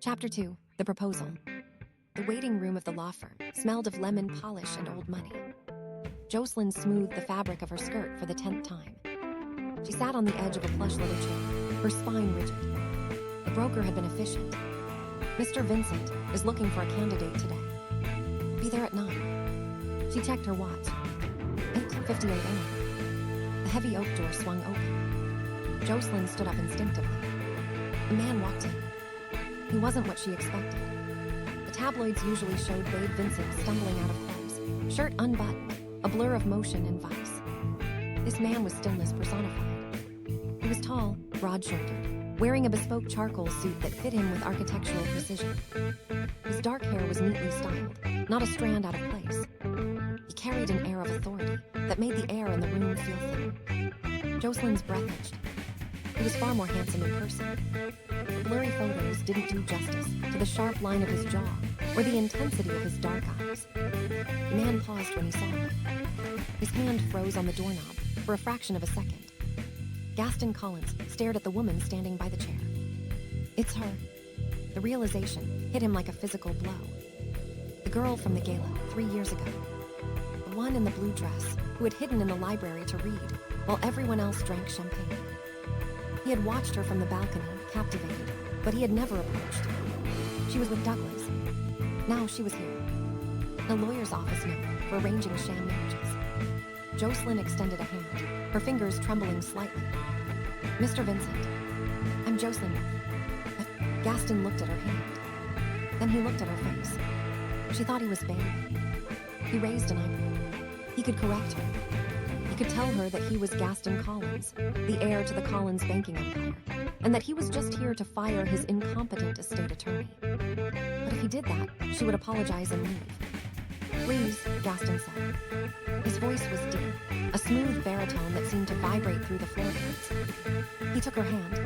Chapter 2. The Proposal. The waiting room of the law firm smelled of lemon polish and old money. Jocelyn smoothed the fabric of her skirt for the 10th time. She sat on the edge of a plush leather chair, her spine rigid. The broker had been efficient. Mr. Vincent is looking for a candidate today. Be there at 9. She checked her watch. 8:58 a.m. The heavy oak door swung open. Jocelyn stood up instinctively. A man walked in. He wasn't what she expected. The tabloids usually showed Babe Vincent stumbling out of clothes, shirt unbuttoned, a blur of motion and vice. This man was stillness personified. He was tall, broad-shouldered, wearing a bespoke charcoal suit that fit him with architectural precision. His dark hair was neatly styled, not a strand out of place. He carried an air of authority that made the air in the room feel thin. Jocelyn's breath hitched. He was far more handsome in person. The blurry photos didn't do justice to the sharp line of his jaw or the intensity of his dark eyes. The man paused when he saw her. His hand froze on the doorknob for a fraction of a second. Gaston Collins stared at the woman standing by the chair. It's her. The realization hit him like a physical blow. The girl from the gala 3 years ago. The one in the blue dress who had hidden in the library to read while everyone else drank champagne. He had watched her from the balcony, captivated, but he had never approached. She was with Douglas. Now she was here. A lawyer's office note for arranging sham marriages. Jocelyn extended a hand, her fingers trembling slightly. Mr. Vincent, I'm Jocelyn. Gaston looked at her hand. Then he looked at her face. She thought he was Babe. He raised an eyebrow. He could correct her. He could tell her that he was Gaston Collins, the heir to the Collins banking empire, and that he was just here to fire his incompetent estate attorney. But if he did that, she would apologize and leave. Please, Gaston said. His voice was deep, a smooth baritone that seemed to vibrate through the floorboards. He took her hand.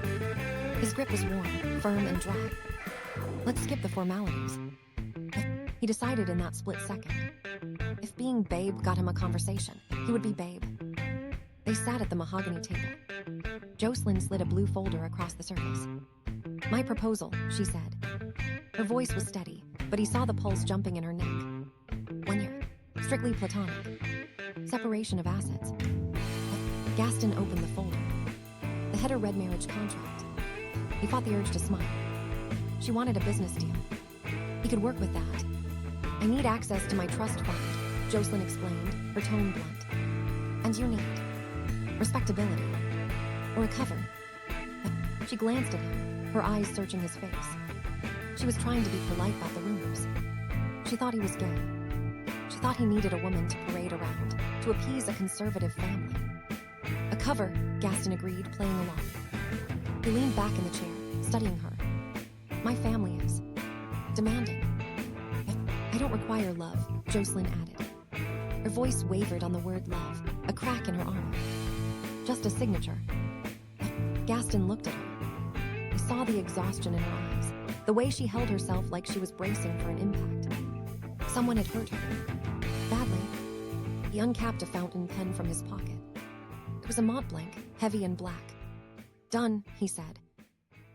His grip was warm, firm, and dry. Let's skip the formalities. He decided in that split second. If being Babe got him a conversation, he would be Babe. They sat at the mahogany table. Jocelyn slid a blue folder across the surface. My proposal, she said. Her voice was steady, but he saw the pulse jumping in her neck. 1 year. Strictly platonic. Separation of assets. Gaston opened the folder. The header read marriage contract. He fought the urge to smile. She wanted a business deal. He could work with that. I need access to my trust fund, Jocelyn explained, her tone blunt. And you need respectability. Or a cover. She glanced at him, her eyes searching his face. She was trying to be polite about the rumors. She thought he was gay. She thought he needed a woman to parade around, to appease a conservative family. A cover, Gaston agreed, playing along. He leaned back in the chair, studying her. My family is demanding. I don't require love, Jocelyn added. Her voice wavered on the word love, a crack in her armor. Just a signature. Gaston looked at her. He saw the exhaustion in her eyes, the way she held herself like she was bracing for an impact. Someone had hurt her. Badly. He uncapped a fountain pen from his pocket. It was a Mont Blanc, heavy and black. Done, he said.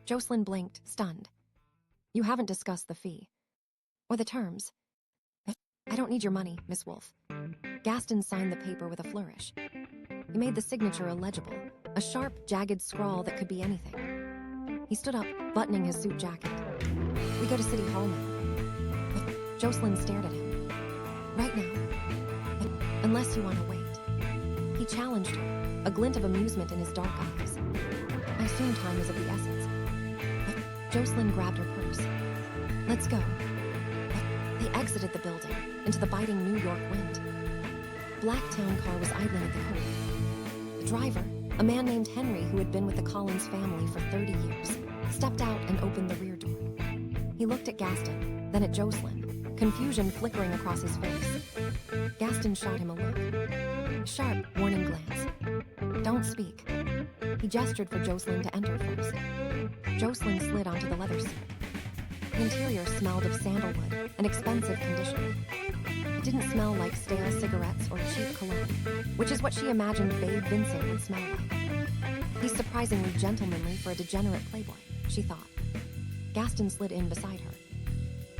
Jocelyn blinked, stunned. You haven't discussed the fee. Or the terms. I don't need your money, Miss Wolfe. Gaston signed the paper with a flourish. He made the signature illegible, a sharp, jagged scrawl that could be anything. He stood up, buttoning his suit jacket. We go to City Hall now. Jocelyn stared at him. Right now. Unless you want to wait. He challenged her, a glint of amusement in his dark eyes. I assume time is of the essence. Jocelyn grabbed her purse. Let's go. They exited the building, into the biting New York wind. A black town car was idling at the curb. The driver, a man named Henry who had been with the Collins family for 30 years, stepped out and opened the rear door. He looked at Gaston, then at Jocelyn, confusion flickering across his face. Gaston shot him a look. A sharp, warning glance. Don't speak. He gestured for Jocelyn to enter first. Jocelyn slid onto the leather seat. The interior smelled of sandalwood and expensive condition. It didn't smell like stale cigarettes or cheap cologne, which is what she imagined Babe Vincent would smell like. He's surprisingly gentlemanly for a degenerate playboy, she thought. Gaston slid in beside her.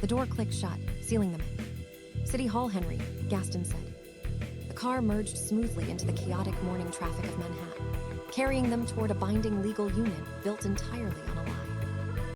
The door clicked shut, sealing them in. City Hall, Henry, Gaston said. The car merged smoothly into the chaotic morning traffic of Manhattan, carrying them toward a binding legal union built entirely on a lie.